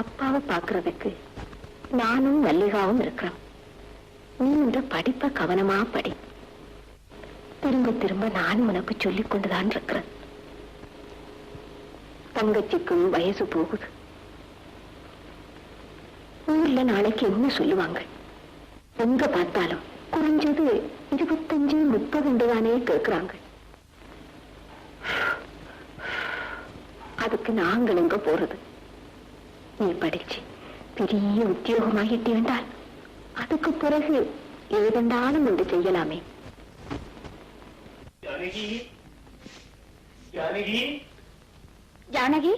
அப்பாவை பாக்குறதுக்கு நானும் மல்லிகாவும் இருக்கிறோம். நீ இந்த படிப்பை கவனமா படி. திரும்ப திரும்ப நானும் உனக்கு சொல்லிக் கொண்டுதான் இருக்கிறேன். தங்கச்சிக்கும் வயசு போகுது. ஊர்ல நாளைக்கு என்ன சொல்லுவாங்க? எங்க பார்த்தாலும் குறைஞ்சது 25-30 தானே கேட்கிறாங்க. அதுக்கு நாங்கள் எங்க போறது? நீ படிச்சு பெரிய உத்தியோகமாகிட்டு வேண்டால் அதுக்கு பிறகு ஏதென்றாலும் ஒன்று செய்யலாமே. ஜானகி, ஜானகி, ஜானகி,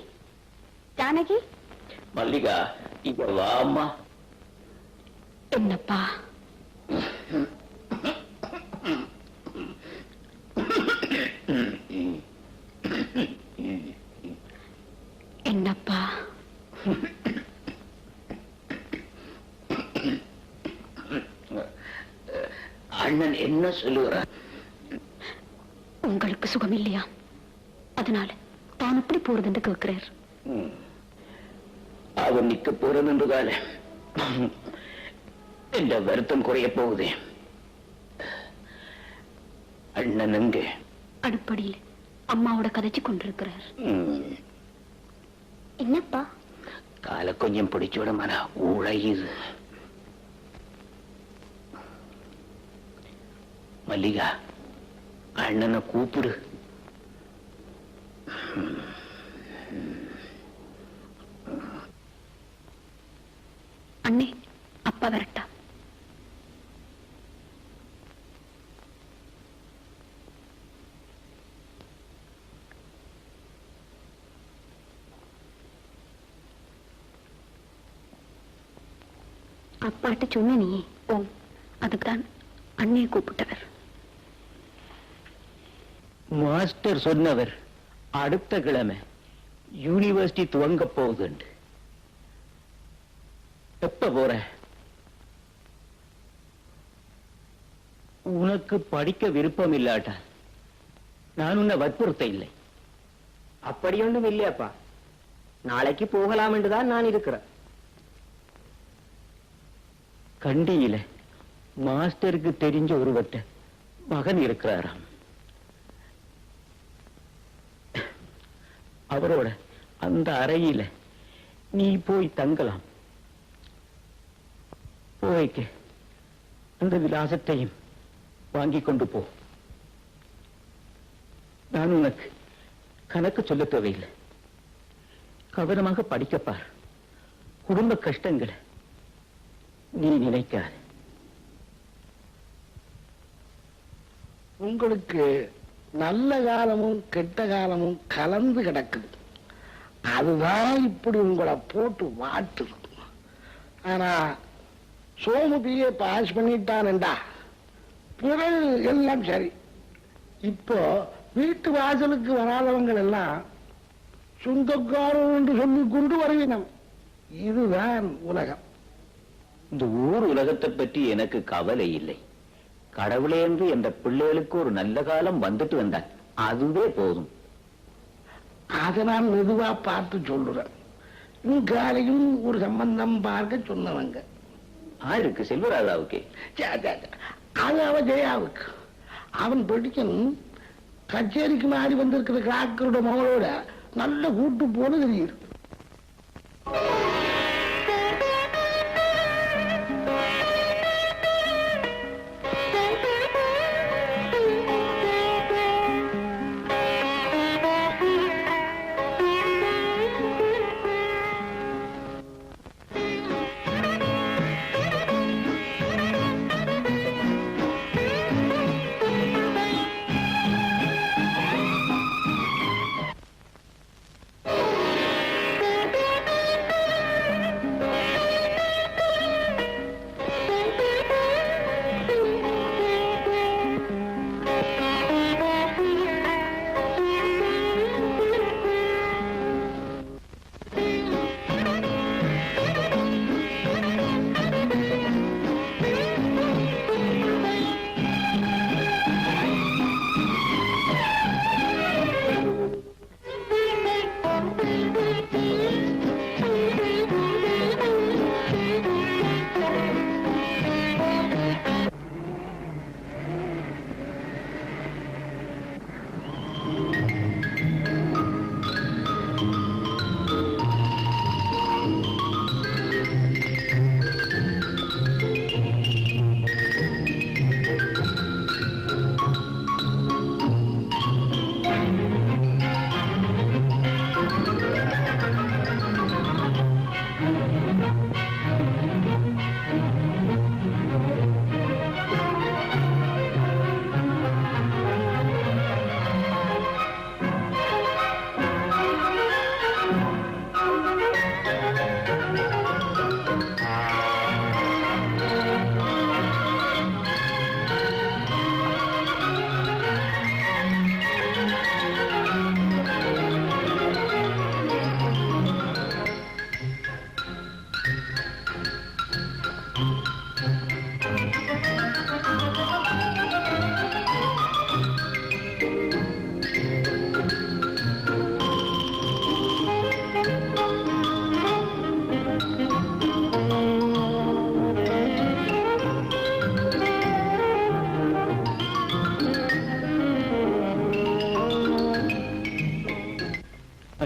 ஜானகி. மல்லிகா, இங்க வாம்மா. என்னப்பா? என்னப்பா? அண்ணன் என்ன சொல்லுகிறார்? உங்களுக்கு சுகம் இல்லையா? அதனால தான் எப்படி போறதுன்னு கேட்கிறார். அவன் நிக்க போறது என்றுதானே என்ற வருத்தம் குறைய போகுதே. அண்ணன் எங்கே? அடுப்படியில் அம்மாவோட கதைச்சு கொண்டிருக்கிறார். என்னப்பா? காலை கொஞ்சம் பிடிச்சோட மன உழையுது. மல்லிகா, அண்ணனை கூப்பிடு. அண்ணே, அப்பா வரட்டா? அப்பாட்ட சொன்ன நீ ஓம், அதுக்குதான் அண்ணையை கூப்பிட்டவர். மாஸ்டர் சொன்னவர் அடுத்த கிழமை யூனிவர்சிட்டி துவங்க போகுது. எப்ப போற? உனக்கு படிக்க விருப்பம் இல்லாட்டா நான் உன்னை வற்புறுத்த இல்லை. அப்படி ஒன்றும் இல்லையாப்பா, நாளைக்கு போகலாம் என்றுதான் நான் இருக்கிறேன். கண்டியில மாஸ்டருக்கு தெரிஞ்ச ஒருவட்ட மகன் இருக்கிறாராம். அவரோட அந்த அறையில நீ போய் தங்கலாம். போய்க்கு அந்த விலாசத்தையும் வாங்கி கொண்டு போ. நான் உனக்கு கணக்கு சொல்ல தேவையில்லை. கவனமாக படிக்கப்பார். குடும்ப கஷ்டங்களை நீ நினைக்காத. உங்களுக்கு நல்ல காலமும் கெட்ட காலமும் கலந்து கிடக்குது. அதுதான் இப்படி உங்களை போட்டு வாட்டுது. ஆனா சோமு பிஏ பாஸ் பண்ணிட்டான்டா, பிறகு எல்லாம் சரி. இப்போ வீட்டு வாசலுக்கு வராதவங்க எல்லாம் சொந்தக்காரர் என்று சொல்லிக் கொண்டு வருவினம். இதுதான் உலகம். இந்த ஊர் உலகத்தை பற்றி எனக்கு கவலை இல்லை. கடவுளே என்று என்ற பிள்ளைகளுக்கு ஒரு நல்ல காலம் வந்துட்டு வந்தான், அதுவே போதும். அதை நான் மெதுவா பார்த்து சொல்லுறேன். இங்காலையும் ஒரு சம்பந்தம் பார்க்க சொன்னவங்க. யாருக்கு? செல்வராஜாவுக்கு? அது அவன் ஜெயாவுக்கு. அவன் படிக்கணும். கச்சேரிக்கு மாறி வந்திருக்கிற கிராக்கரோட மகளோட நல்ல கூட்டு போல தெரியுது.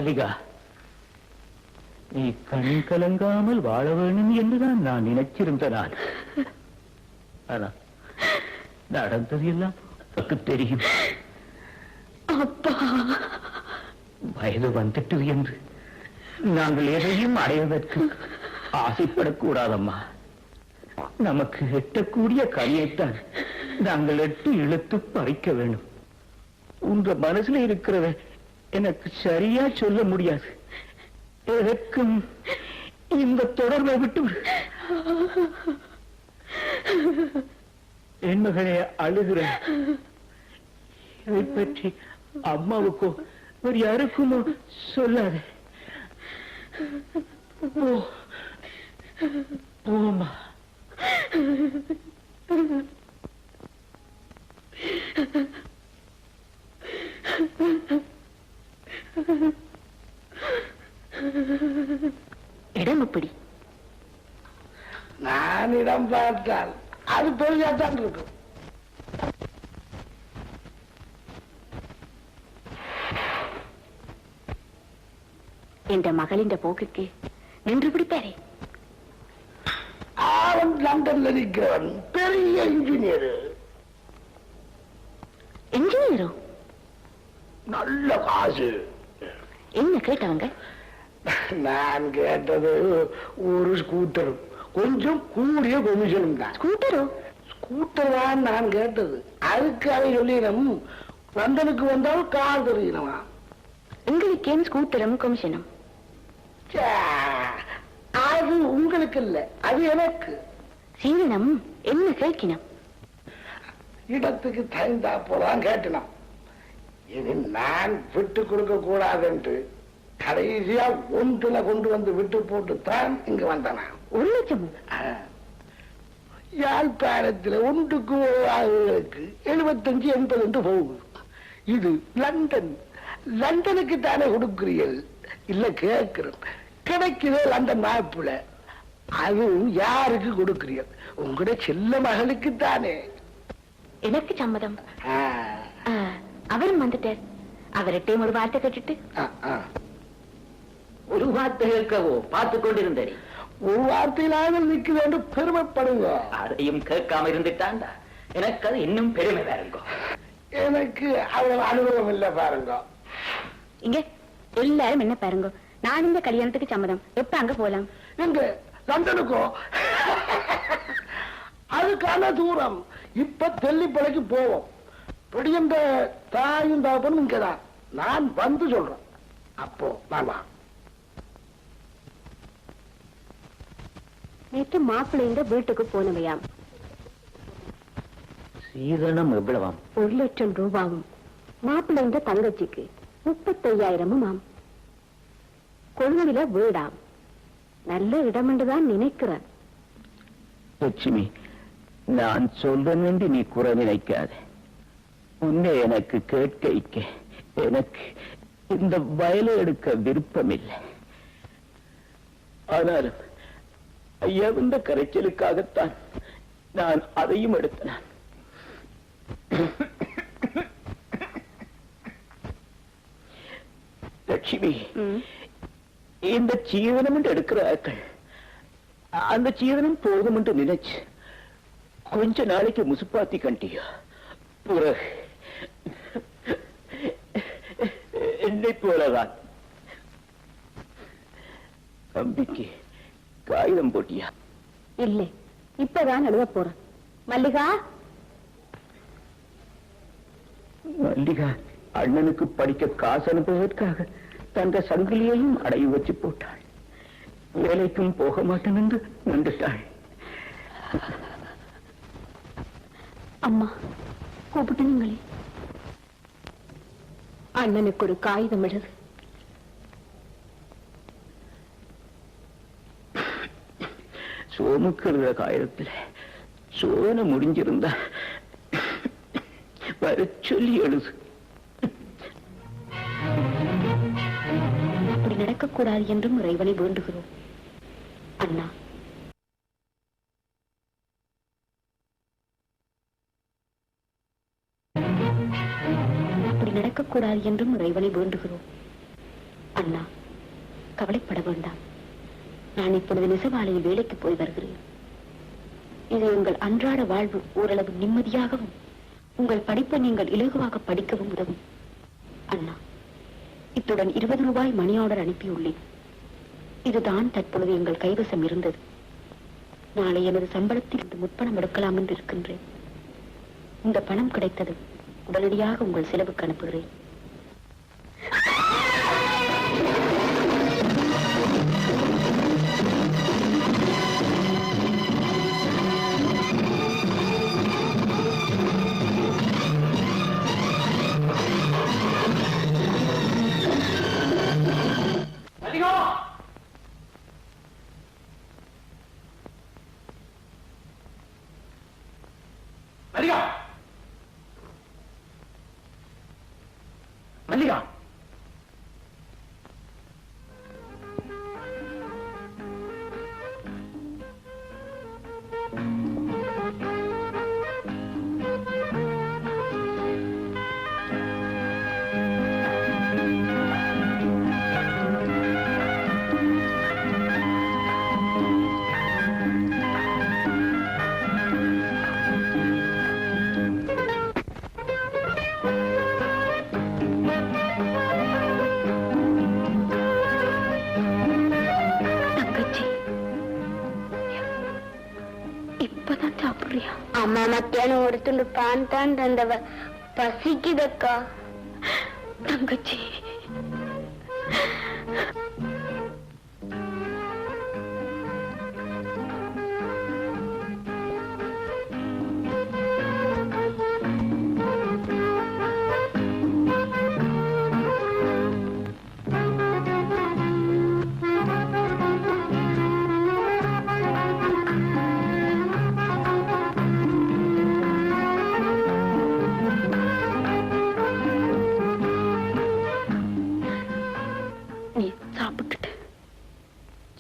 மல்லிகா, நீ கண் கலங்காமல் வாழ வேண்டும் என்றுதான் நான் நினைச்சிருந்த நாள். ஆனா நடந்தது எல்லாம் உனக்கு தெரியும். அப்பா, வயது வந்துட்டது என்று நாங்கள் எதையும் அடைவதற்கு ஆசைப்படக்கூடாதம்மா. நமக்கு எட்டக்கூடிய கனியைத்தான் நாங்கள் எட்டு இழுத்து பறிக்க வேண்டும். உங்க மனசுல இருக்கிறத எனக்கு சரியா சொல்ல முடியாது. எதற்கும் இந்த தொடர்பை விட்டு விடு. என் மகனே, அழுகிறேன். இதை பற்றி அம்மாவுக்கோ வேறு யாருக்குமோ சொல்லாத. போமா. இடம் எப்படி? நான் இடம் பார்த்தால் அது பெரியாத்தான் இருக்கும். என்ற மகளின் போக்குக்கு நின்று பிடிப்பாரே. அவன் லண்டன்ல இருக்கிறவன் பெரிய இன்ஜினியர். இன்ஜினியரோ? நல்ல காசு. என்ன கேட்டவங்க? நான் கேட்டது ஒரு ஸ்கூட்டர், கொஞ்சம் கூடிய கமிஷனும் தான். ஸ்கூட்டரோ? ஸ்கூட்டர் தான் நான் கேட்டது. அதுக்கு அதை சொல்லிடும், லண்டனுக்கு வந்தால் கார் தெரியணுமா. உங்களுக்கு ஏன் ஸ்கூட்டரும் கமிஷனும்? அது உங்களுக்கு இல்ல, அது எனக்கு. சீரணம் என்ன கேட்கணும்? இடத்துக்கு தகுந்தா போலாம் கேட்டணும். இது நான் விட்டு கொடுக்க கூடாது என்று கடைசியா ஒன்றுல கொண்டு வந்து விட்டு போட்டு தான் இங்க வந்தேன். 1 லட்சம்? யாழ்ப்பாணத்தில் ஒன்றுக்கு ஆளுகளுக்கு 75-80 என்று போகுது. இது லண்டன். லண்டனுக்கு தானே கொடுக்கிறீர்கள்? இல்ல கேட்கிறோம். கிடைக்குதே லண்டன் மாப்பிள்ள. அது யாருக்கு கொடுக்கிறீர்கள்? உங்களுடைய செல்ல மகளுக்கு தானே. எனக்கு சம்மதம். அவரும் வந்துட்டார். அவர்கிட்டையும் ஒரு வார்த்தை கேட்டுட்டு. ஒரு வார்த்தை கேட்கவோ பார்த்து கொண்டிருந்தேன். ஒரு வார்த்தையிலாக நிற்க வேண்டும், பெருமைப்படுங்க. அதையும் கேட்காம இருந்துட்டாண்டா எனக்கு அது இன்னும் பெருமை வேறுங்க. எனக்கு அவ்வளவு அனுபவம் இல்லை பாருங்க. இங்க எல்லாரும் என்ன பாருங்க, நான் இந்த கல்யாணத்துக்கு சம்மதம். எப்ப அங்க போலாம்? எங்க? லண்டனுக்கோ? அதுக்கான தூரம். இப்ப தெல்லிப்படைக்கு போவோம். பிடிந்த தாயும் தாப்பனும் இங்கதான். நான் வந்து சொல்றேன். அப்போ வாங்க. நேற்று மாப்பிள்ளைங்க வீட்டுக்கு போனவையாம். சீதனம் எவ்வளவாம்? 1 லட்சம் ரூபாவும். மாப்பிள்ளைங்க தங்கச்சிக்கு 35,000 கொள்ளையில வீடாம். நல்ல இடம் என்றுதான் நினைக்கிறேன். லட்சுமி, நான் சொல்றேன் என்று நீ குறை நினைக்காத. உன்னை எனக்கு கேட்க எனக்கு இந்த வயலை எடுக்க விருப்பம் இல்லை. ஆனாலும் ஐயா இந்த கரைச்சலுக்காகத்தான் நான் அதையும் எடுத்தேன். லட்சுமி, இந்த ஜீவனம் என்று எடுக்கிறார்கள். அந்த ஜீவனம் போதும் என்று நினைச்சு கொஞ்ச நாளைக்கு முசுப்பாத்தி கண்டியா, பிறகு என்னை போலதான் தம்பிக்கு காகிதம் போட்டியா? இல்லை, இப்பதான் எழுத போறேன். மல்லிகா, மல்லிகா அண்ணனுக்கு படிக்க காசு அனுப்புவதற்காக தந்த சங்கிலியையும் அடைய வச்சு போட்டாள். வேலைக்கும் போக மாட்டேன் என்று நின்றுட்டாள். அம்மா கூப்பிட்டுங்களே. அண்ணனுக்கு ஒரு காகிதம் எழுது. சோமுக்கு எழுத காகிதத்துல சோன முடிஞ்சிருந்தா வர சொல்லி எழுது. அப்படி நடக்கக்கூடாது என்றும் இறைவனை வேண்டுகிறோம். அண்ணா, அப்படி நடக்கக்கூடாது என்றும் இறைவனை வேண்டுகிறோம். அண்ணா, கவலைப்பட வேண்டாம். நான் இப்பொழுது நெசவாலையில் வேலைக்கு போய் வருகிறேன். இது உங்கள் அன்றாட வாழ்வு ஓரளவு நிம்மதியாகவும் உங்கள் படிப்பை நீங்கள் இலகுவாக படிக்கவும் உதவும். அண்ணா, இத்துடன் 20 ரூபாய் மணி ஆர்டர் அனுப்பியுள்ளேன். இதுதான் தற்பொழுது எங்கள் கைவசம் இருந்தது. நாளை எனது சம்பளத்தில் முற்பணம் எடுக்கலாம் என்று இருக்கின்றேன். இந்த பணம் கிடைத்தது உடனடியாக உங்கள் செலவுக்கு அனுப்புகிறேன். மல்லிகா, அம்மா மத்தியானம் ஒரு துண்டு பான் தான் தந்தவ. பசிக்குதக்கா. தங்கச்சி,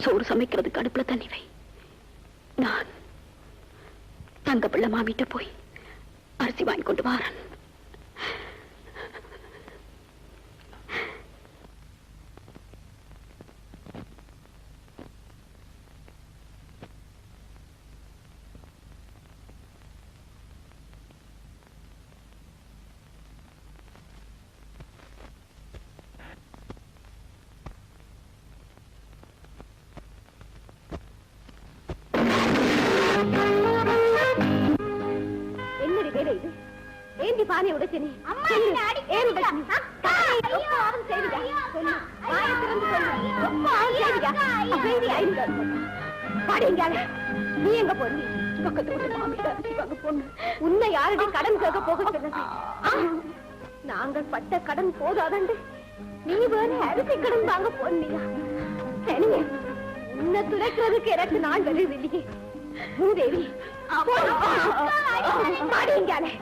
சோறு சமைக்கிறதுக்கு அடுப்புல தண்ணி வை. நான் தங்க பிள்ளை மாமிட்ட போய் அரிசி வாங்கி கொண்டு வாரன். பானை உடைச்சனே நீ எங்க போறீ? பக்கத்து வீட்டு மாமிட்ட அரிசி வாங்க போன உன்னை யாருடைய கடன் கேட்க போக சொன்னது? நாங்கள் பட்ட கடன் போதாதண்டு நீ வேற அரிசி கடன் வாங்க போனியா? சரிங்க, உன்னை துடைக்கிறதுக்கு எனக்கு நாள் வருது. மூதேவி பாடிங்காலே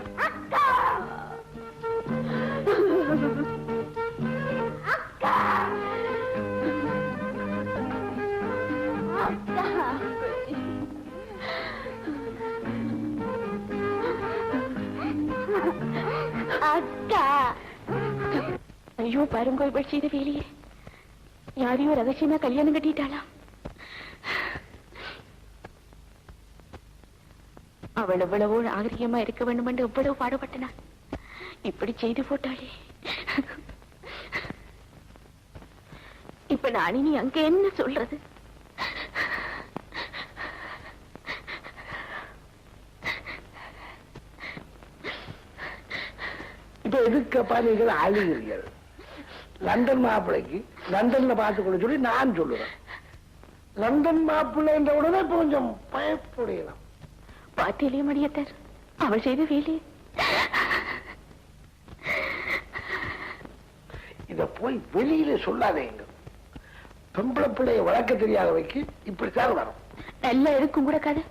ஐயோ, பாருங்க இவள் செய்த வேலையே. யாரையோ ரகசியமா கல்யாணம் கட்டிட்டாளா? அவள் எவ்வளவோ நாகரிகமா இருக்க வேண்டும் என்று எவ்வளவு பாடுபட்டனாள். இப்படி செய்து போட்டாளே. இப்ப நான் இனி அங்க என்ன சொல்றது? இப்ப எதுக்கப்பா நீங்கள் அழுகிறீர்கள்? லண்டன் மாப்பிள்ளைக்கு லண்டன்ல பார்த்துக்கொள்ள சொல்லி நான் சொல்லுறேன். லண்டன் மாப்பிள்ளை என்ற உடனே கொஞ்சம் பயப்படையலாம். பாத்தியிலே மடியத்தார், அவள் செய்த வேலையே. இத போய் வெளியில சொல்லாதேங்க. பொம்பளை பிள்ளைய வளர்க்க தெரியாதவைக்கு இப்படித்தான் வரும். நல்லா இருக்கும் கூட கதை.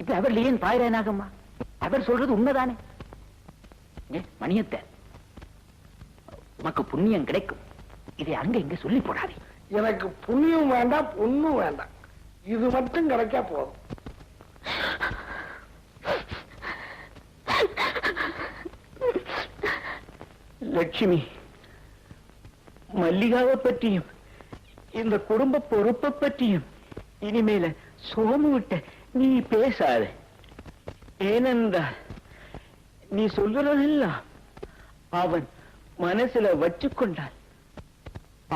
இப்ப அவர் ஏன் பாயிரனாகம்மா? அவர் சொல்றது உண்மைதானே. மணியத்தை உனக்கு புண்ணியம் கிடைக்கும். இதை அங்க இங்க சொல்லி போடாதே. எனக்கு புண்ணியம் வேண்டாம், ஒண்ணும் வேண்டாம். இது மட்டும் கிடைச்சா போதும். லட்சுமி, மல்லிகாவை பற்றியும் இந்த குடும்ப பொறுப்பை பற்றியும் இனிமேல சோமு விட்ட நீ பேசாத. ஏனென்றால் நீ சொல்றதெல்லாம் அவன் மனசுல வச்சுக்கொண்டால்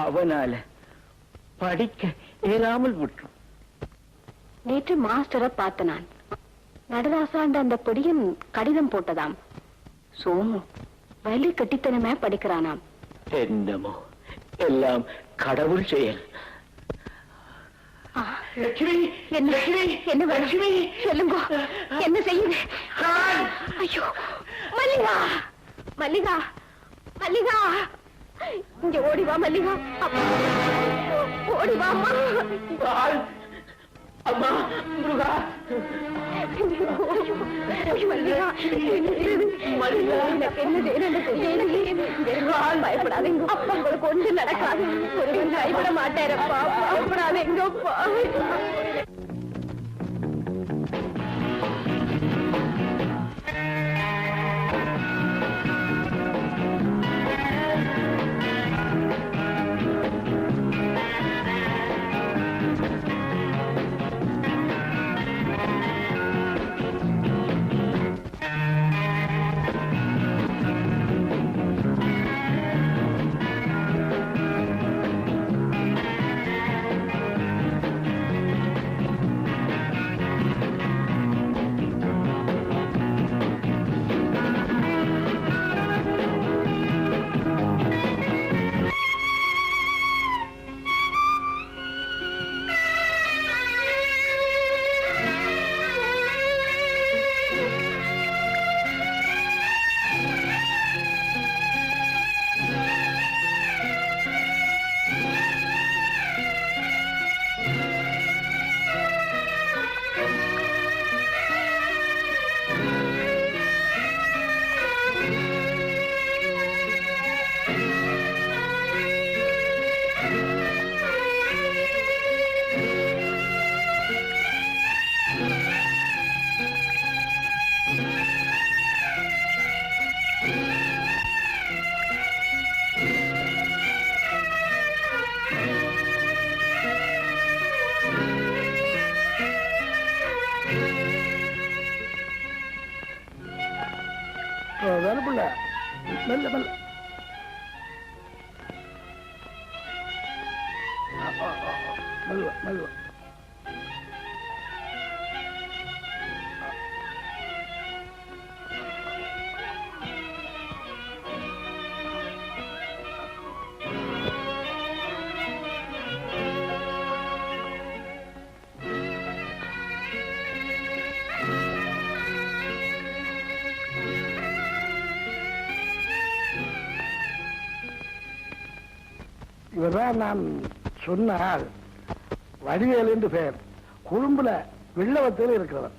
அவனால படிக்க இயலாமல் விட்டுரும். நேற்று மாஸ்டரை பார்த்த நான். நடராசாண்ட அந்த பொடியன் கடிதம் போட்டதாம். சோமு வலி கட்டித்தனமே படிக்கிறானாம். என்னமோ எல்லாம் கடவுள் செயல். என்ன சொல்லுங்க, என்ன செய்யுது? ஐயோ மல்லிகா, மல்லிகா, மல்லிகா, இங்க ஓடிவா மல்லிகா, ஓடிவா அம்மா. அம்மா முருகா, பயப்படாதீங்க, அப்பா உங்களுக்கு ஒன்று நடக்காது. ஒருவன் பயப்பட மாட்டேரப்பா, பயப்படாதீங்கப்பா. பிள்ளை மெல்ல மெல்ல மெல்ல மெல்ல இவர்தான் நான் சொன்னால் வடிவேல் என்று பெயர், கொழும்புல வெள்ளவத்தில் இருக்கிறவர்.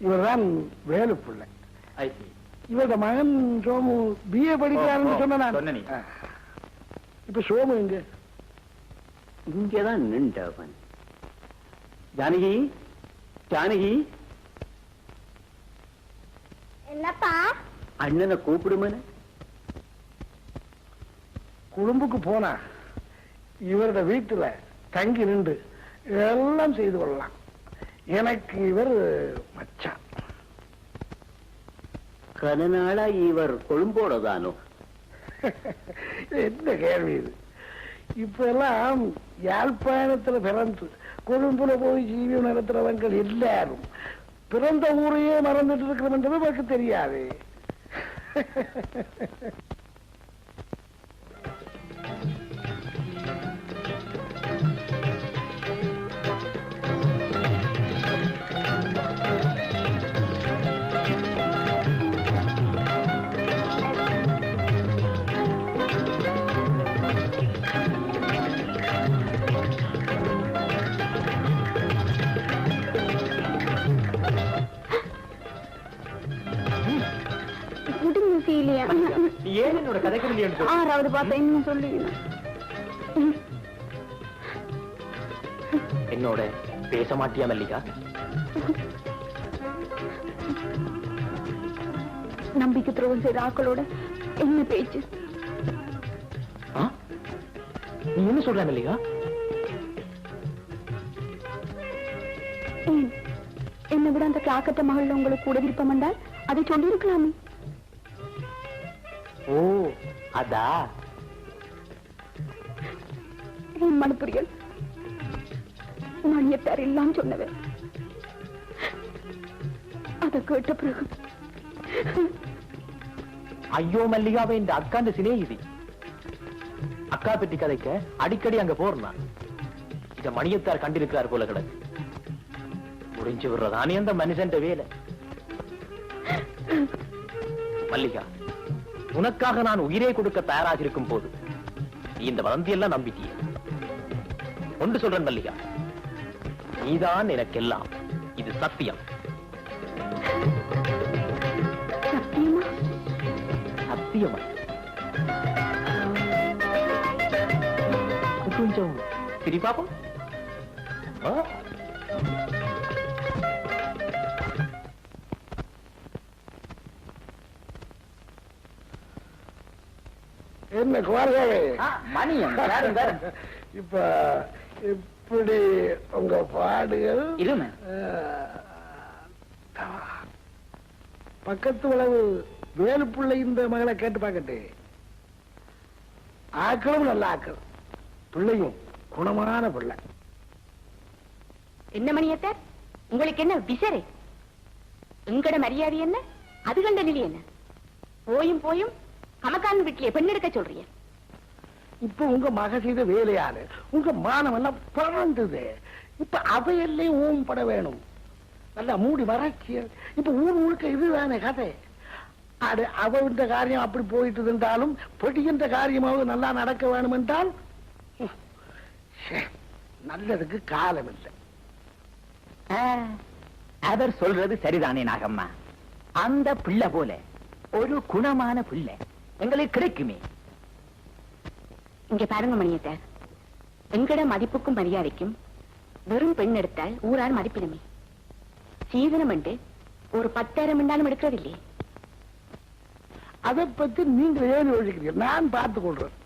இவர்தான் வேலு பிள்ளை. இவரோட மகன் சோமு பிஏ படிக்கிறார் சொன்ன. இப்ப சோமு எங்க? இங்கதான் நின்றவன். ஜானகி, ஜானகி, என்னப்பா? அண்ணனை கூப்பிடுமன. கொழும்புக்கு போனா இவரோட வீட்டுல தங்கி நின்று எல்லாம் செய்து கொள்ளலாம். எனக்கு இவர் மச்சான். கனநாளா இவர் கொழும்போட தானோ? என்ன கேள்வி இது? இப்ப எல்லாம் யாழ்ப்பாணத்துல பிறந்து கொழும்புல போய் ஜீவியம் நடத்துறவங்க எல்லாரும் பிறந்த ஊரையே மறந்துட்டு இருக்கிறோம்ன்றது எனக்கு தெரியாது. ஏன் என்னோட கதைக்கு ஆறாவது பார்த்தா இன்னும் சொல்லி என்னோட பேச மாட்டியா மல்லிகா? நம்பிக்கை துரோகம் செய்த ஆக்களோட என்ன பேச்சு? நீ என்ன சொல்ற மல்லிகா? என்னை விட அந்த கிளாக்கட்ட மகள் உங்களுக்கு கூட விருப்பம் என்றால் அதை சொல்லியிருக்கலாமே. ஓ அதா மனுப்புரியல் மணியத்தார் எல்லாம் சொன்னவர். அதை கேட்ட பிறகு ஐயோ மல்லிகாவை இந்த அக்காண்ட சிநேகிதி. அக்கா பற்றி கதைக்க அடிக்கடி அங்க போறான். இத மணியத்தார் கண்டிருக்கிறார் போல கிடக்கு. புரிஞ்சு விடுறதானே அந்த மனுஷன் வேலை. மல்லிகா, உனக்காக நான் உயிரே கொடுக்க தயாராக இருக்கும் போது நீ இந்த வதந்தியெல்லாம் நம்பிட்டிய. ஒன்று சொல்றேன் மல்லிகா, நீதான் எனக்கெல்லாம். இது சத்தியம். சத்தியமா? கொஞ்சம் சரி பாப்போம். என்ன குமாரசாமி, மணியம் இப்ப இப்படி உங்க பாடுகள் இருமே பக்கத்து உழவு வேலுப்புள்ளை இந்த மகளை கேட்டு பார்க்கட்டு. ஆக்களும் நல்ல ஆக்கள், பிள்ளையும் குணமான பிள்ளை. என்ன மணியத்தார், உங்களுக்கு என்ன விசரே? எங்கட மரியாதை என்ன, அது கண்ட நிலை என்ன? போயும் போயும் கமக்கான் வீட்டிலே பெண் எடுக்க சொல்றீங்க. இப்ப உங்க மக செய்த வேலையால உங்க மானம் எல்லாம் பறந்தது. இப்ப அவையெல்லாம் ஊம்பட வேணும். நல்லா மூடி மறைச்சிய. இப்ப ஊர் முழுக்க இதுதானே கதை. அது அவன்ற காரியம் அப்படி போயிட்டு இருந்தாலும் பொடிகின்ற காரியமாவது நல்லா நடக்க வேணும் என்றால் நல்லதுக்கு காலம் இல்லை. அவர் சொல்றது சரிதானே நாகம்மா. அந்த பிள்ளை போல ஒரு குணமான பிள்ளை எங்களுக்கு கிடைக்குமே. இங்க பாருங்க மணியத்தார், எங்கட மதிப்புக்கும் மரியாதைக்கும் வெறும் பெண் எடுத்தால் ஊரார் மதிப்பிடுமே. சீதனம் என்று ஒரு 10,000 என்றாலும் எடுக்கிறது இல்லையே. அதை பத்தி நீங்க ஏன் யோசிக்கிறீங்க? நான் பார்த்துக் கொள்றேன்.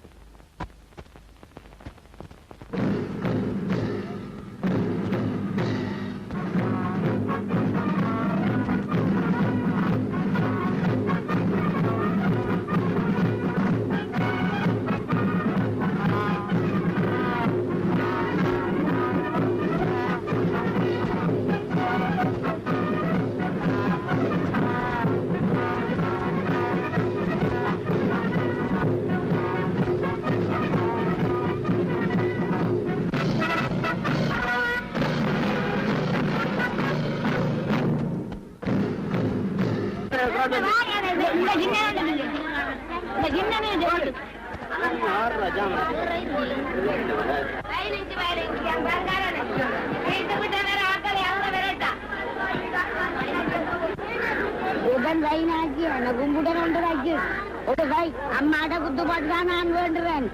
அம்மாட குத்துப்பாட்டு தான் நான் வேண்டுவேன்.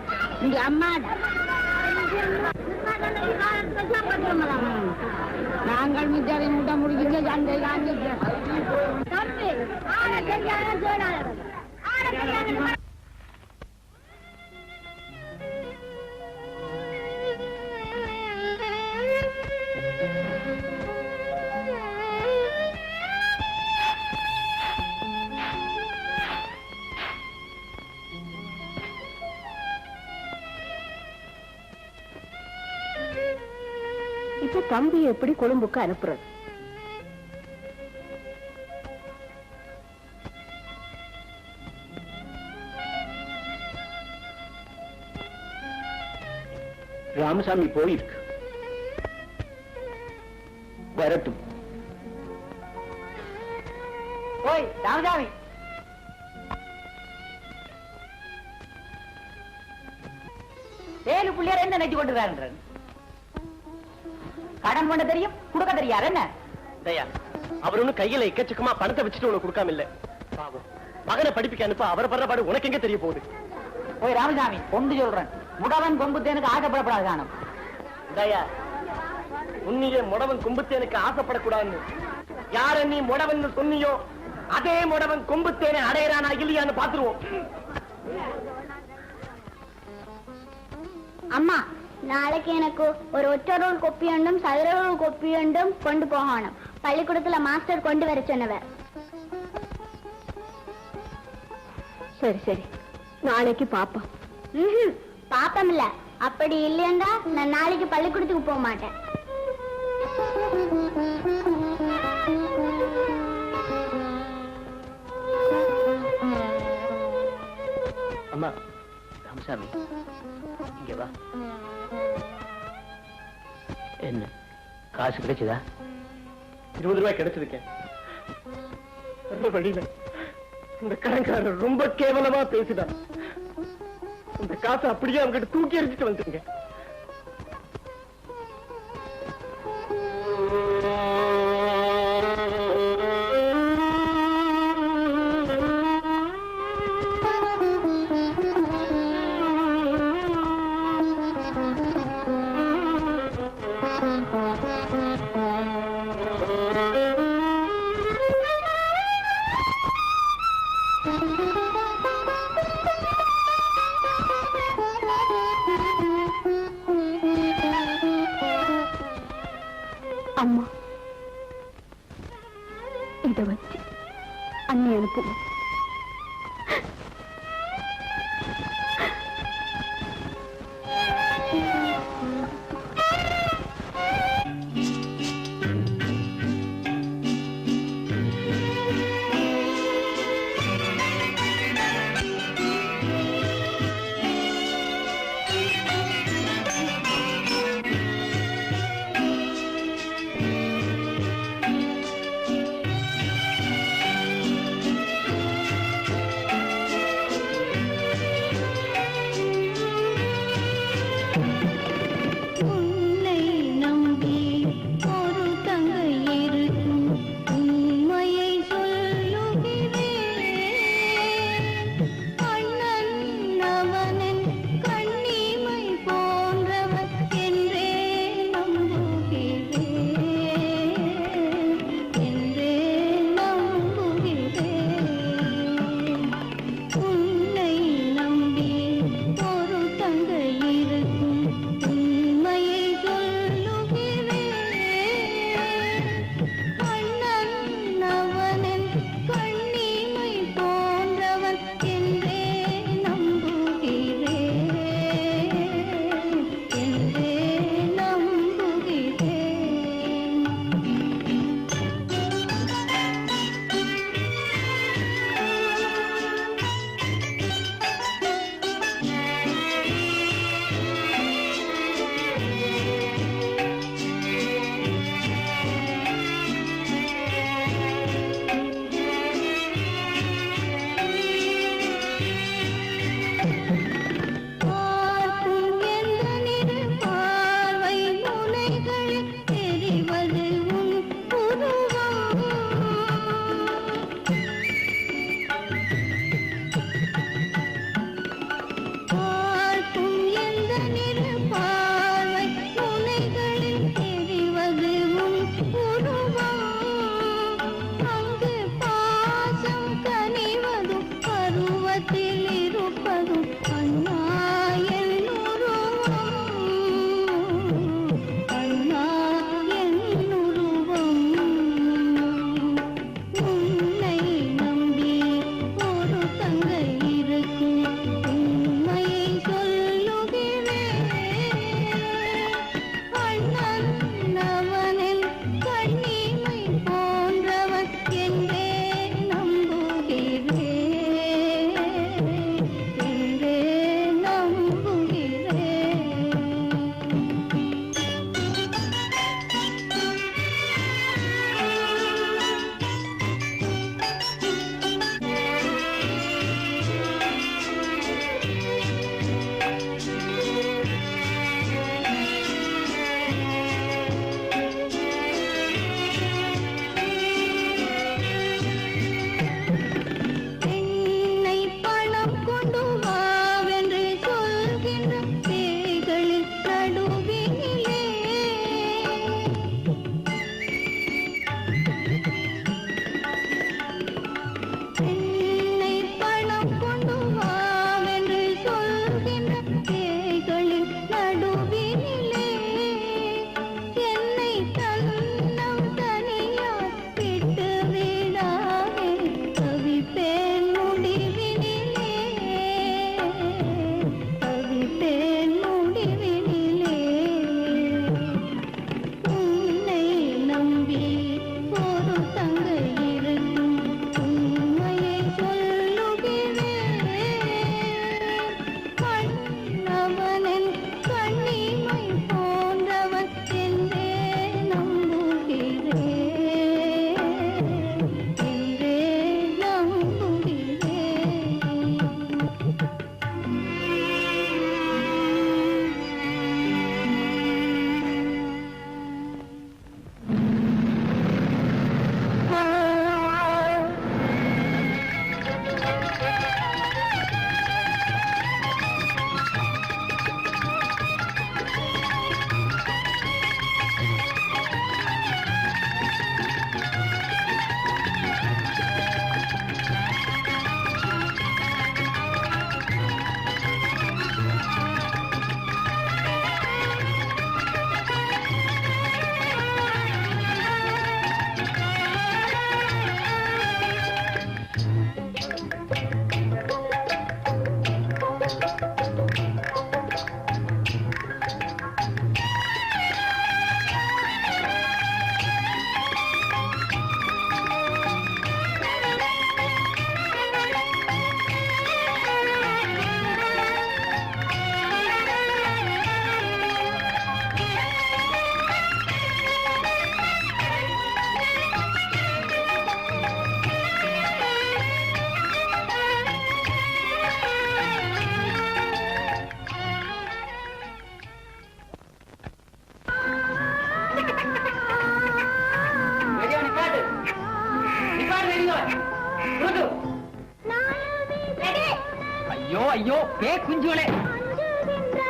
இங்க அம்மாட நாங்கள் மிச்சரை முட்டை முடிச்சுட்டு சந்தை காஞ்சிக்கிறோம். இப்ப தம்பி எப்படி கொழும்புக்கு அனுப்புறது? ராமசாமி போயிருக்கு. வரட்டும். ஓய் ராமசாமி, ஏழு பிள்ளையார் என்ன நெஞ்சு கொண்டு வரேன். கடன் பண்ண தெரியும், கொடுக்க தெரியாது என்ன? தயா, அவர் ஒண்ணு கையில எக்கச்சக்கமா பணத்தை வச்சுட்டு உனக்கு கொடுக்காம இல்ல. பாவம், மகனை படிப்புக்கு அனுப்ப அவர் படுற பாடு உனக்கு எங்க தெரிய போகுது? ஓய் ராமசாமி, ஒன்று சொல்றேன், முடவன் கொம்புத்தேனுக்கு ஆசைப்படப்படாது காணும். தயா, உன்னிலே முடவன் கும்புத்தேனுக்கு ஆசைப்படக்கூடாதுன்னு யார நீ முடவன் சொன்னியோ அதே முடவன் கொம்புத்தேனை அடையறானா இல்லையான்னு பாத்துருவோம். அம்மா நாளைக்கு எனக்கு ஒரு ஒற்றரோல் கொப்பியண்டும் சதுரரோல் கொப்பியண்டும் கொண்டு போகணும். பள்ளிக்கூடத்துல மாஸ்டர் கொண்டு வர சொன்னவர். சரி சரி, நாளைக்கு பாப்போம். பாப்பம் இல்ல, அப்படி இல்லையா நான் நாளைக்கு பள்ளிக்கூடத்துக்கு போக மாட்டேன். அம்மா, ராமசாமி இங்க வா. என்ன காசு கிடைச்சதா? 20 ரூபாய் கிடைச்சிருக்கேன். அந்த வழியில இந்த கடன்காரர் ரொம்ப கேவலமா பேசினார். இந்த காசை அப்படியே அவங்கிட்ட தூக்கி எறிஞ்சிட்டு வந்துருங்க. அம்மா, இத வச்சு அண்ணி அனுப்புங்க. ஐயோ ஐயோ பே குஞ்சுகளே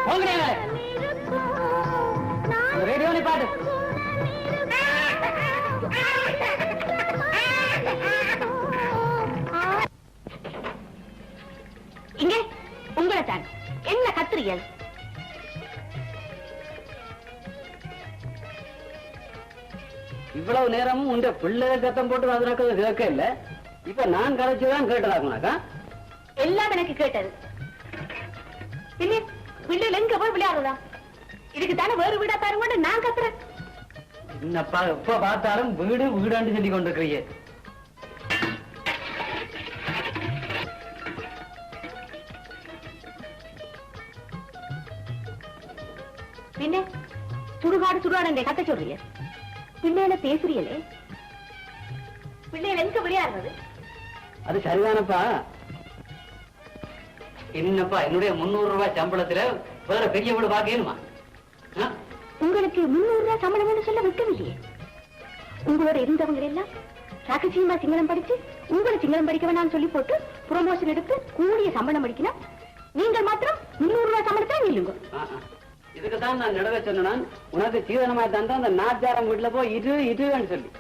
போங்கடே ரேடியோல பாடு. இங்கே உங்களை தான் என்ன கத்திரியல்? இவ்வளவு நேரமும் உண்ட பிள்ளை சத்தம் போட்டு அதனாக்க கேட்க இல்ல. இப்ப நான் கதைச்சுதான் கேட்டதாக்குனாக்கா எல்லாம் எனக்கு கேட்டது. பிள்ளை பிள்ளைகள் எங்க போய் விளையாடுறதா? இதுக்கு தானே வேறு வீடா பாருங்க நான் கத்துறேன். என்னப்பா எப்ப பார்த்தாலும் வீடு வீடாண்டு சொல்லி கொண்டிருக்கிறீங்க. பின்ன சுடுகாடு சுடுகாடு கத்த சொல்றீங்க. பிள்ளையில பேசுறீங்களே, பிள்ளைகள் எங்க விளையாடுறது? அது சரிதானப்பா. என்னப்பா என்னுடைய 300 ரூபாய் சம்பளத்துல வேற பெரிய வீடு பாக்கணுமா? உங்களுக்கு 300 ரூபாய் சம்பளம் சொல்ல வைக்கவில்லையே. உங்களோட இருந்தவங்க எல்லாம் ரகசியமா சிங்களம் படிச்சு உங்களை சிங்களம் படிக்க வேணாம்னு சொல்லி போட்டு ப்ரொமோஷன் எடுத்து கூடிய சம்பளம் படிக்கணும். நீங்கள் மாத்திரம் 300 ரூபாய் சம்பளத்தை நில்லுங்க. இதுக்குதான் நான் நடுவே சொன்னேன், உனக்கு சீதனமா தந்தா அந்த நாச்சாரம் வீட்டுல போய் இதுன்னு சொல்லி.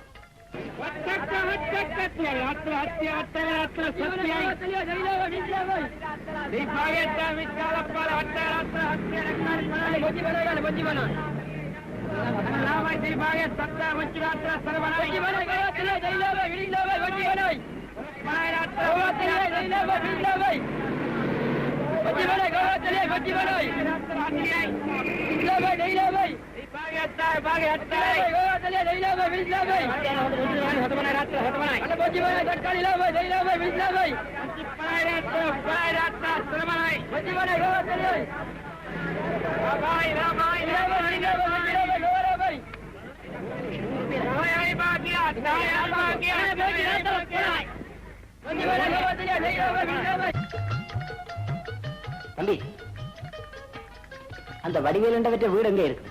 தம்பி, அந்த வடிவேல் பெற்ற வீடு எங்க இருக்கு?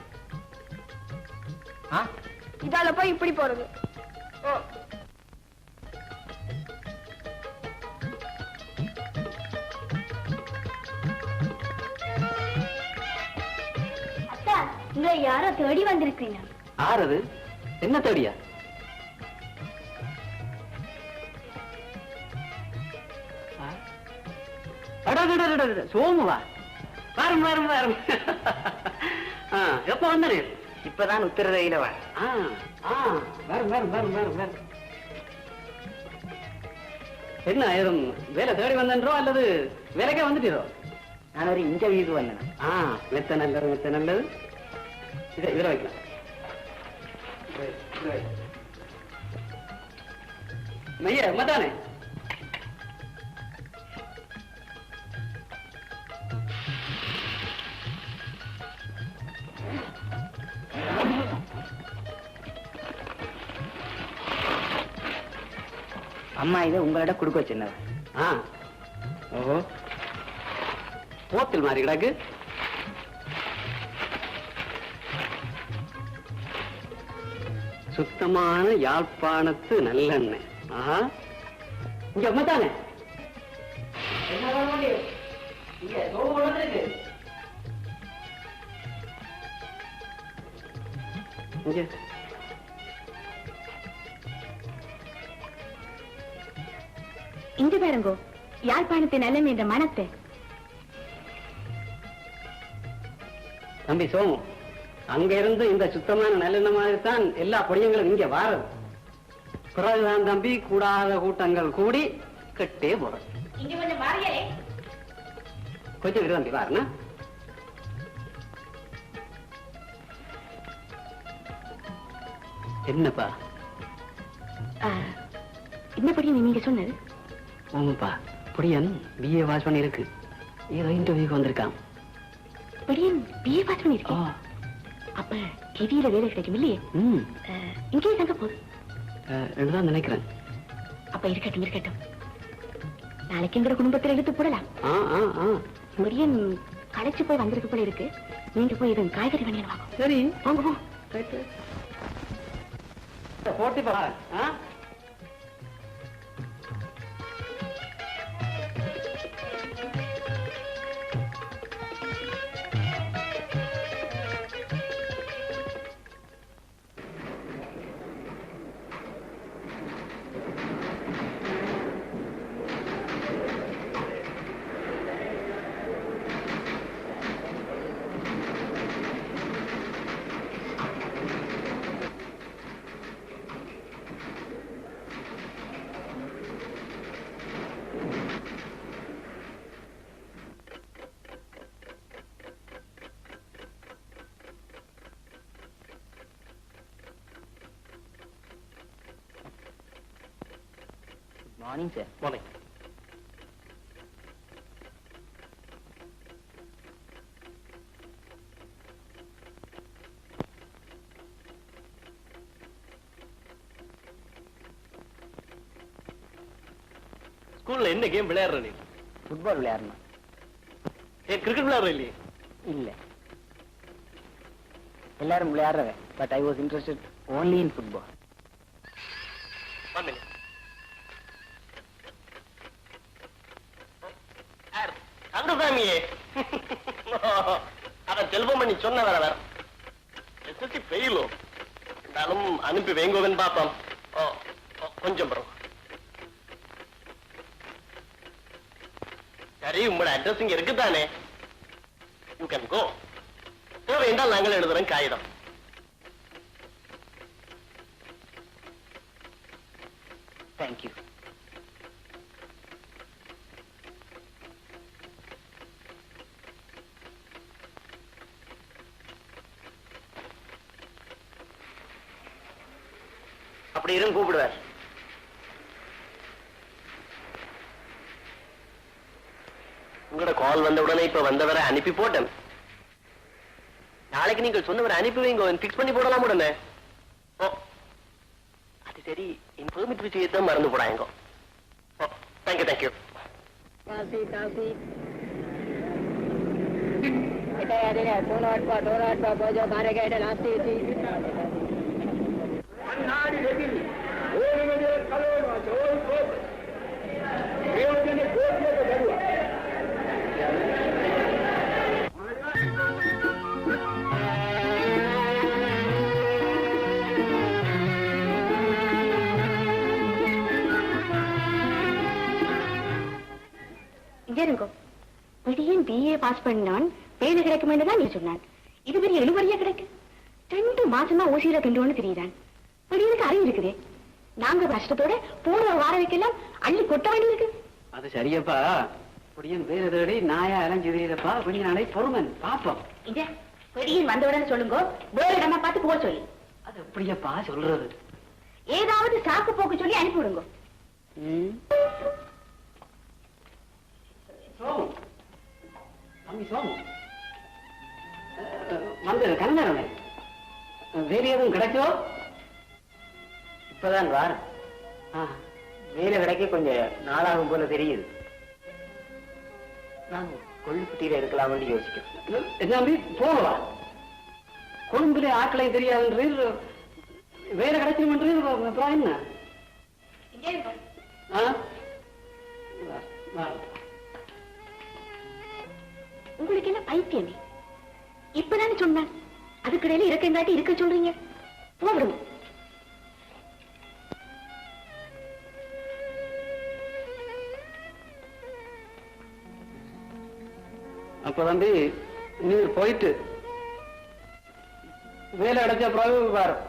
இதால போய் இப்படி போறது. அத்தா, இங்க யாரோ தேடி வந்திருக்கீங்க. ஆறது என்ன தேடியா? சோமுவா, வரும் வரும் வரும். எப்ப வந்தனே? இப்பதான் உத்தரவையில வரும் வரும் வரும் வரும் வரும். என்ன ஏதும் வேலை தேடி வந்தோ அல்லது வேலைக்கே வந்துட்டீரோ? நான் ஒரு இன்டர்வியூக்கு வந்தேன். மெத்த நல்லது மெத்த நல்லது. இதுல வைக்கலாம். மையா மத்தானே அம்மா இதை உங்களோட கொடுக்க வச்சிருந்தவ. ஓஹோ, போத்தில் மாறி கிடக்கு. சுத்தமான யாழ்ப்பாணத்து நல்லெண்ணெய். இங்க அம்மா தானே இங்க இங்க பாருங்கோ, யாழ்ப்பாணத்தை நல்லம் என்ற மனத்தை. தம்பி சோமு, அங்க இருந்து இந்த சுத்தமான நல்லெண்ணெய் மாதிரி தான் எல்லா பொடியங்களும் இங்க வாரது. பிறகுதான் தம்பி கூடாத கூட்டங்கள் கூடி கட்டே போறது. இங்க கொஞ்சம் மாறியலே, கொஞ்சம் இரு தம்பி வாருண்ணா. என்னப்பா என்னப்படி நீங்க சொன்னது? ஓமப்பா, பொடியன் பிஏ வாஷ் பண்ணி இருக்கு. ஏதோ இன்டர்வியூக்கு வந்திருக்கான். படியன் பிஏ பாஸ் பண்ணிருக்கேன். அப்ப ஹெவியில வேலை கிடைக்கும் இல்லையே? இங்கேயே தங்க போகுது தான் நினைக்கிறேன். அப்ப இருக்கட்டும் இருக்கட்டும், நாளைக்கு எங்க குடும்பத்தில் எடுத்து போடலாம். படியன் களைச்சு போய் வந்திருக்கு போல இருக்கு. நீங்க போய் இது காய்கறி வண்டியில் வாங்க. சரி வாங்க போ. போட்டி பாரு. Morning sir. மார்னிங். ஸ்கூல்ல என்ன கேம் விளையாடுற நீ? ஃபுட்பால் விளையாடணும். ஏன் கிரிக்கெட் விளையாடுற இல்லையே? இல்ல, எல்லாரும் விளையாடுறவ. But I was interested only in football. பண்ணுங்க. கந்தசாமியே, அத செல்வம் பண்ணி சொன்ன வேற வேற எஸ்எஸ்சி ஃபெயிலோ இருந்தாலும் அனுப்பி வைங்கோவன் பாப்போம். கொஞ்சம் பரவ சரி, உங்களோட அட்ரஸ் இங்க இருக்குதானே? You can go. தேவை என்றால் நாங்கள் எழுதுறோம் காகிதம். தேங்க்யூ. அப்படி இருந்து கூப்பிடுவார். உங்களோட கால் வந்த உடனே இப்ப வந்தவரை அனுப்பி போட்டேன். நாளைக்கு நீங்கள் சொன்னவரை அனுப்பி வைங்க, பிக்ஸ் பண்ணி போடலாம் உடனே. அது சரி, இன்ஃபர்மேட் விஷயத்தான் மறந்து போடாங்க. Thank you thank you. விடியன் பிஏ பாஸ் பண்ணினான், வேலை கிடைக்கும் என்றுதான் நீ சொன்னான். இது பெரிய எழுவரியா கிடைக்கும். 2 மாசமா ஓசியில திண்டுவோன்னு தெரியுதான். விடியனுக்கு அறிவு இருக்குதே. நாங்க கஷ்டத்தோட போன ஒரு வாரம் வைக்கலாம் அள்ளி கொட்ட வேண்டி இருக்கு. அது சரியப்பா. பொடியன் வேற தேடி நாயா அலைஞ்சிருப்பா. கொஞ்ச நாளை பொறுமன் பாப்போம். இங்க விடியன் வந்தவுடனே சொல்லுங்க, வேற இடமா பார்த்து போக சொல்லி. அது எப்படியப்பா சொல்றது? ஏதாவது சாக்கு போக்கு சொல்லி அனுப்பி விடுங்க. சோமு, தம்பி சோமு, வந்து கண்ணாரமே வேற எதுவும் கிடைச்சோ? இப்பதான் வாரம். வேலை கிடைக்க கொஞ்சம் நாளாகும் போல தெரியுது. நான் கொள்ளுப்பட்டியில இருக்கலாம்னு யோசிக்கிறேன். தம்பி போகவா? கொழும்புல ஆட்களை தெரியாதுன்ற வேற கிடைச்சிருமன்ற அப்புறம் என்ன? உங்களுக்கு என்ன பைத்தியமே? இப்பதானே சொன்னான், அதுக்கிடையில இருக்கங்காட்டி இருக்க சொல்றீங்க. போடுங்க. அப்ப தம்பி நீ போயிட்டு வேலை அடைச்ச பிறகு வரும்.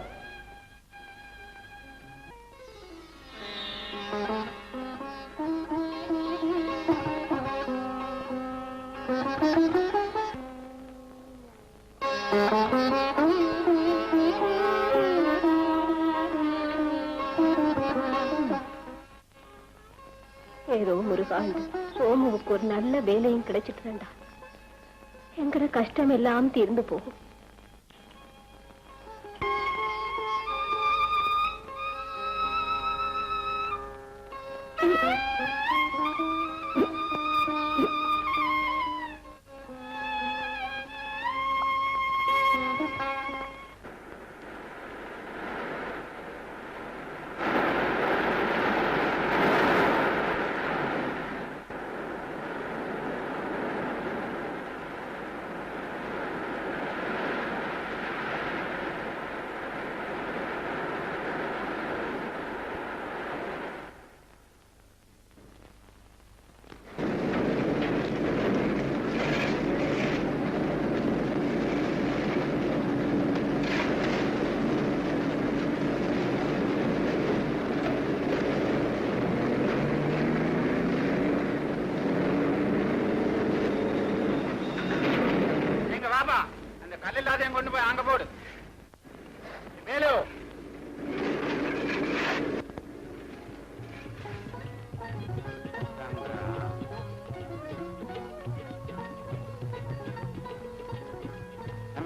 ஏதோ முருகா, சோமுவுக்கு ஒரு நல்ல வேலையும் கிடைச்சிட்டு வேண்டாம். எங்கட கஷ்டம் எல்லாம் தீர்ந்து போகும்.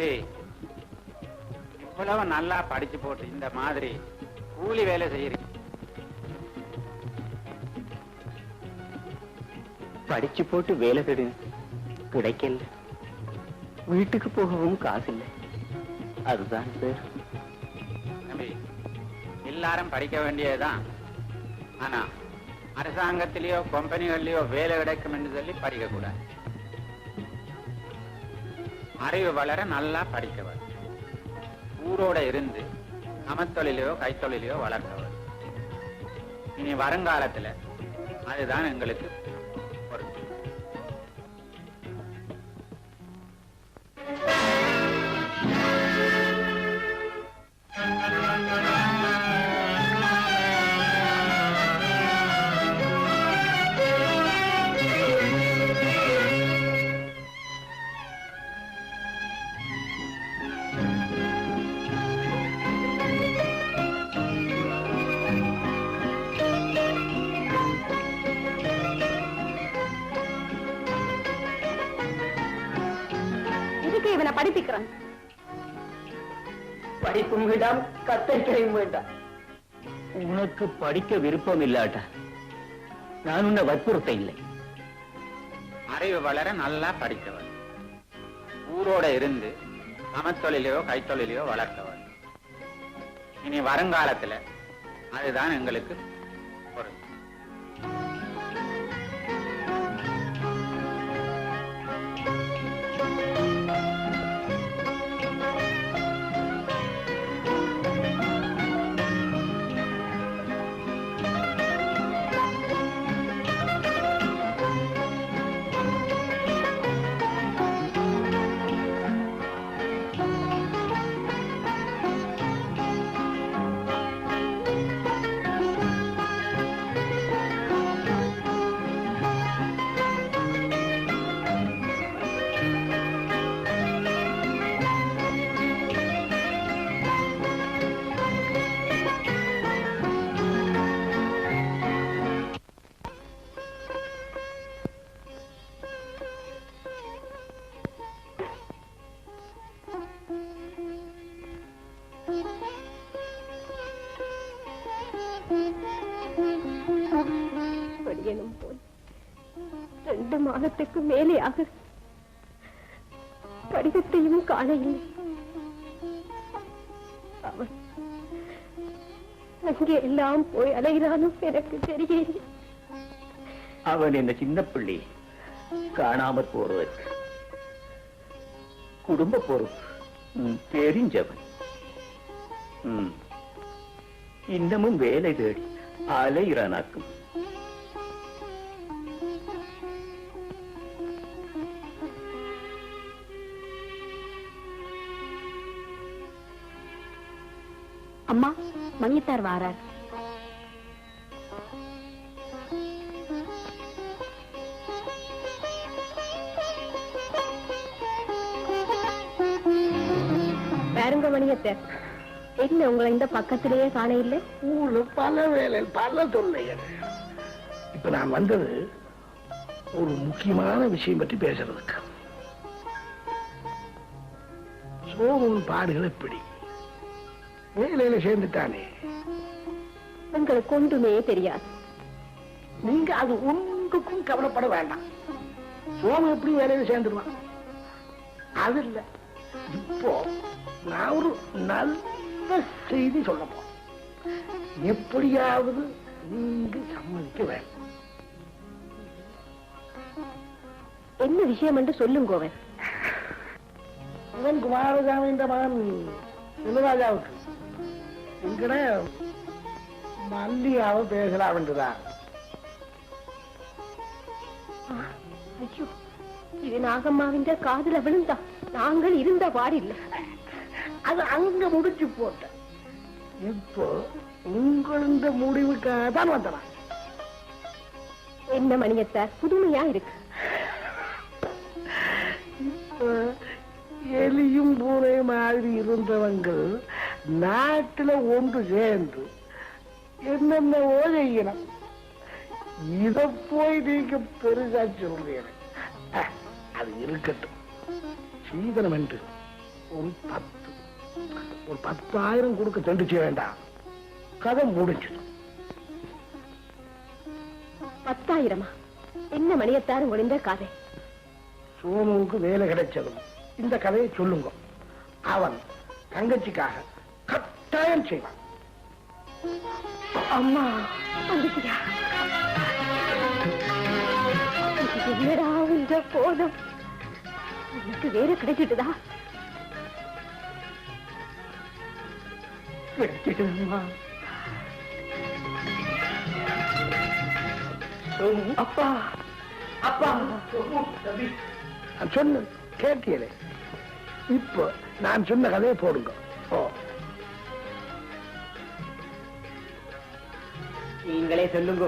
தம்பி, இவ்வளவு நல்லா படிச்சு போட்டு இந்த மாதிரி கூலி வேலை செய்யறீங்க. படிச்சு போட்டு வேலை தேடு கிடைக்கல, வீட்டுக்கு போகவும் காசு இல்லை. அதுதான் சார். தம்பி, எல்லாரும் படிக்க வேண்டியதுதான். ஆனா அரசாங்கத்திலேயோ கம்பெனிகள்லயோ வேலை கிடைக்கும் என்று சொல்லி படிக்க கூடாது. அறிவு வளர நல்லா படிக்கவர், ஊரோட இருந்து சமத்தொழிலையோ கைத்தொழிலையோ வளர்க்கவர். இனி வருங்காலத்துல அதுதான் எங்களுக்கு பொறுப்பு. இதுக்கு இவனை படிப்பிக்கிறான். படிப்பும் வேண்டாம், கத்தரிக்கையும் வேண்டாம். உனக்கு படிக்க விருப்பம் இல்லாட்டா நான் உன்னை வற்புறுத்த இல்லை. அறிவு வளர நல்லா படிக்கவர், ஊரோட இருந்து சமத்தொழிலையோ கைத்தொழிலையோ வளர்க்கவர். இனி வருங்காலத்துல அதுதான் எங்களுக்கு பொறுப்பு. படியனும் போய் 2 மாதத்துக்கு மேலே ஆக படிவத்தையும் காணவில்லை. அவன் அங்கே எல்லாம் போய் அலைகிறானும் எனக்கு தெரியல. அவன் என்ன சின்ன பிள்ளை காணாமற் போறதற்கு குடும்ப பொறுப்பு தெரிஞ்சவன். இன்னமும் வேலை தேடி அலைகிறானாக்கும். அம்மா, மணியத்தார் வாரார். பாருங்க மணியத்தார், என்ன உங்களை இந்த பக்கத்திலேயே காண இல்லை? ஊர்ல பல வேலை, பல தொல்லைகள். இப்ப நான் வந்தது ஒரு முக்கியமான விஷயம் பற்றி பேசுறதுக்கு. சோமுன் பாடுகள் எப்படி? வேலையில சேர்ந்துட்டானே. உங்களுக்கு ஒன்றுமே தெரியாது. நீங்க அது ஒன்றுக்கும் கவலைப்பட வேண்டாம். சோமு எப்படி வேலையில சேர்ந்துருவான்? அது இல்ல, இப்போ நான் ஒரு நல்ல செய்தி சொல்ல போறேன். எப்படியாவது நீங்க சம்மதிக்க வேண்டும். என்ன விஷயம் என்று சொல்லுங்க. இவன் குமாரசாமியின் மகன் சிவராஜாவுக்கு எங்கட மல்லிகாவை பேசலாம் என்றுதான். ஐயோ, இது நாகம்மாவின் காதுல விழுந்தா நாங்கள் இருந்த பாடில்லை. அது அங்க முடிச்சு போட்ட. இப்போ உங்கள் இந்த முடிவுக்காக தான் வந்தனா. என்ன மணியத்தார், புதுமையா இருக்கு. இப்ப எலியும் பூனை மாதிரி இருந்தவங்க நாட்டுல ஒன்று சேர்ந்து என்னென்னவோ செய்யணும். இத போய் நீங்க பெருசா சொல்றீங்க. அது இருக்கட்டும். சீதனம் என்று ஒரு 10,000 கொடுக்க தண்டிச்சு வேண்டாம், கதை முடிஞ்சது. 10,000? என்ன மணியத்தாரும் முடிந்த கதை? சோமுவுக்கு வேலை கிடைச்சதும் இந்த கதையை சொல்லுங்க. அவன் தங்கச்சிக்காக கட்டாயம் செய்வான். அம்மா வந்துட்டியா? என்னடா இந்த போதும், எனக்கு வேற கிடைச்சிட்டுதா? கிடைச்சிட்டுதம்மா. அப்பா அப்பா நான் சொன்ன கேட்டியலே. இப்போ நான் சொன்ன கதையை போடுங்க. நீங்களே சொல்லுங்க.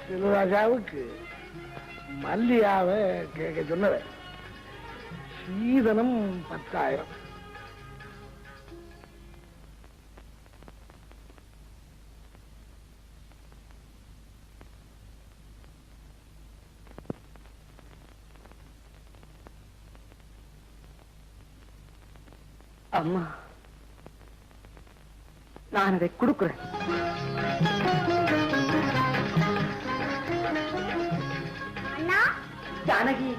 சிவராஜாவுக்கு மல்லியாவை கேட்க சொன்னவன் சீதனம் 10,000. அம்மா, நான் அதை கொடுக்கிறேன். அண்ணா, ஜானகி,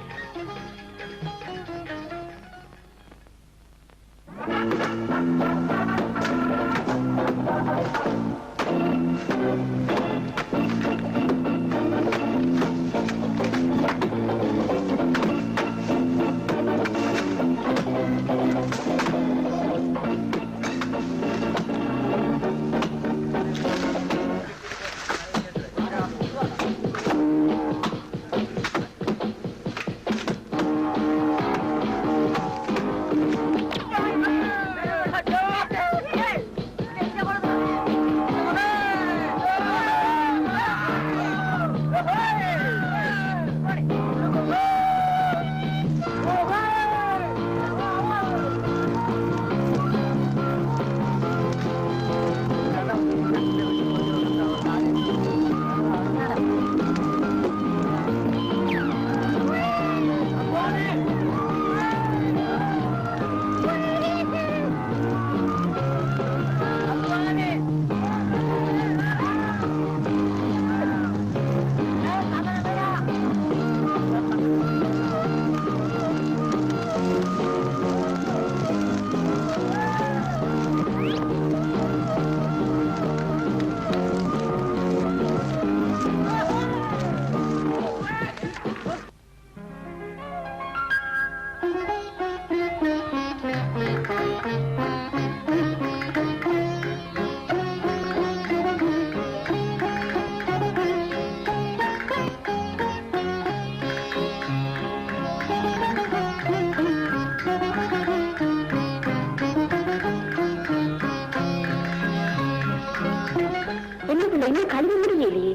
இன்னும் கழுவ முடியலையே.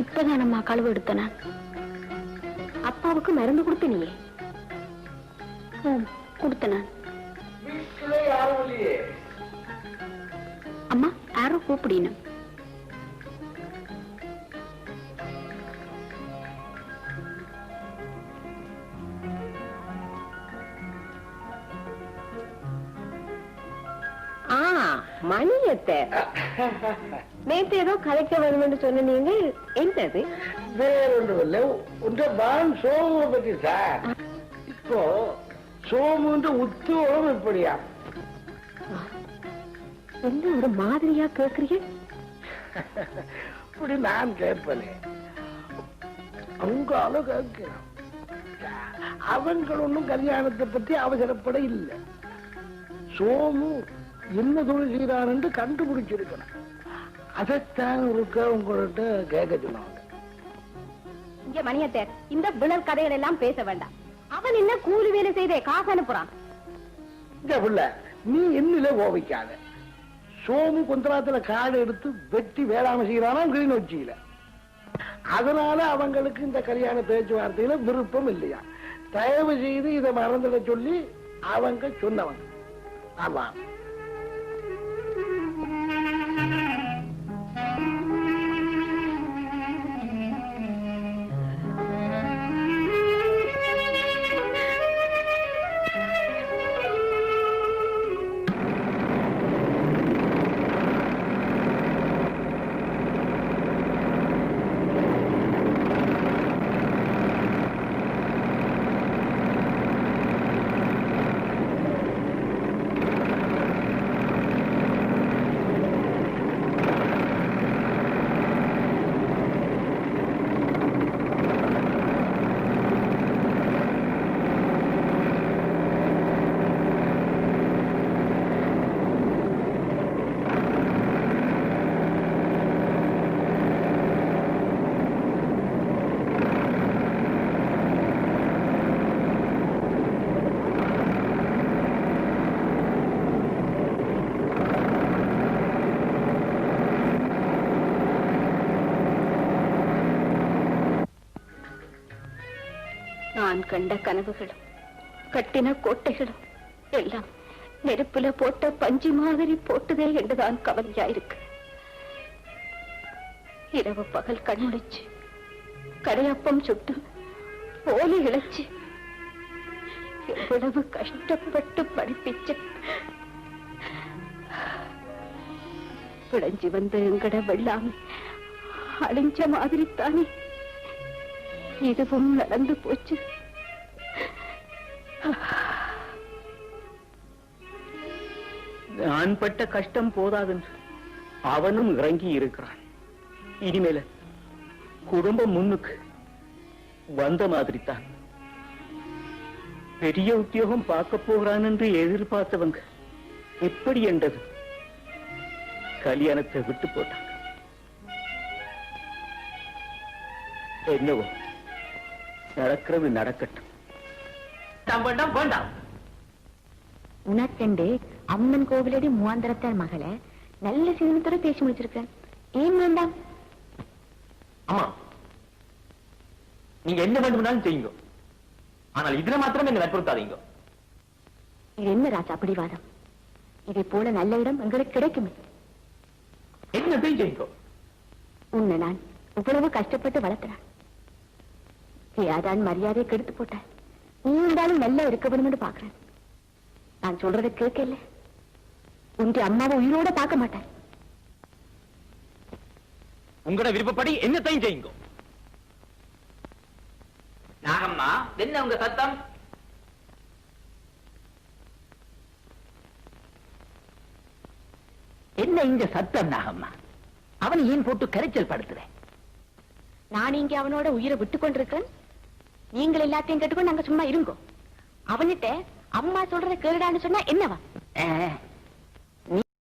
இப்பதான் அம்மா கழுவு எடுத்தன. அப்பாவுக்கு மருந்து கொடுத்தனியே? கொடுத்தன. அம்மா யாரோ கூப்பிடணும். மணியத்தை நேற்று ஏதோ கலைக்க வேணும் சொன்னீங்க, என்னது? வேற ஒன்றும் இல்லை, ஒன்றான் சோமுவை பற்றி சார். இப்போ சோமுன்ற உத்தோகம் இப்படியா? என்ன ஒரு மாதிரியா கேக்குறீங்க? இப்படி நான் கேட்பேன், அவங்களும் கேட்கிறோம். அவங்க ஒன்னும் கல்யாணத்தை பற்றி அவசரப்பட இல்லை. சோமு என்ன தொழில் செய்யறான் என்று கண்டுபிடிச்சிருக்கணும். அதைத்தான் இருக்க உங்கள்கிட்ட கேட்க சொன்னாங்க. இங்க மணியத்தே, இந்த விழல் கதைகள் எல்லாம் பேச வேண்டாம். அவன் என்ன கூலி வேலை செய்தே காசு அனுப்புறான். இந்த புள்ள நீ என்னில கோபிக்காத. சோமு குந்தராத்துல காடு எடுத்து வெட்டி வேளாண்மை செய்யறானா கிளிநொச்சியில. அதனால அவங்களுக்கு இந்த கல்யாண பேச்சுவார்த்தையில விருப்பம் இல்லையா. தயவு செய்து இதை மறந்துட சொல்லி அவங்க சொன்னவங்க. ஆமா, நான் கண்ட கனவுகளும் கட்டின கோட்டைகளும் எல்லாம் நெருப்புல போட்ட பஞ்சு மாதிரி போட்டுதே என்றுதான் கவலையாயிருக்கு. இரவு பகல் கண்முடிச்சு கடையப்பம் சுட்டு போலி இழைச்சு எவ்வளவு கஷ்டப்பட்டு படிப்பிச்சு விளைஞ்சி வந்த எங்கட வெள்ளாமை அழிஞ்ச மாதிரி தானே இதுவும் நடந்து போச்சு. நான் பட்ட கஷ்டம் போதாதென்று அவனும் இறங்கி இருக்கிறான். இனிமேல குடும்பம் முன்னுக்கு வந்த மாதிரி தான். பெரிய உத்தியோகம் பார்க்க போகிறான் என்று எதிர்பார்த்தவங்க எப்படி என்றது கல்யாணத்தை விட்டு போட்டாங்க. என்னவோ நடக்கிறது நடக்கட்டும். வேண்டாம் வேண்டாம். உனக்கண்டு அம்மன் கோவிலடி மூவாந்தரத்தார் மகளை நல்ல சிந்தனத்தோட பேசி முடிச்சிருக்கேன். ஏன் வேண்டாம்? அம்மா, நீங்க என்ன வேண்டும்னாலும் செய்யுங்க. ஆனால் இதுல மாத்திரம் என்ன வற்புறுத்தாதீங்க. இது என்ன ராஜா பிடிவாதம்? இதை போல நல்ல இடம் எங்களுக்கு கிடைக்குமே. என்ன செய்யுங்க. உன்னை நான் இவ்வளவு கஷ்டப்பட்டு வளர்த்துறான். ஏதான் மரியாதையை கெடுத்து போட்டான். நீ இருந்தாலும் நல்லா இருக்க வேணும்னு பாக்குறேன். நான் சொல்றதை கேட்கல. உன் அம்மாவை உயிரோட பார்க்க மாட்டேன். உங்களோட விருப்பப்படி என்னத்தையும் செய்யுங்க. நாகம்மா, என்ன உங்க சத்தம்? என்ன இங்க சத்தம் நாகம்மா? அவன் ஏன் போட்டு கரைச்சல் படுத்துறேன்? நான் இங்க அவனோட உயிரை விட்டு கொண்டிருக்கேன். நீங்கள் எல்லாத்தையும் கேட்டுக்கொண்டு நாங்க சும்மா இருங்கோ. அவன்கிட்ட அம்மா சொல்றதை கேளுடான்னு சொன்னா என்னவா?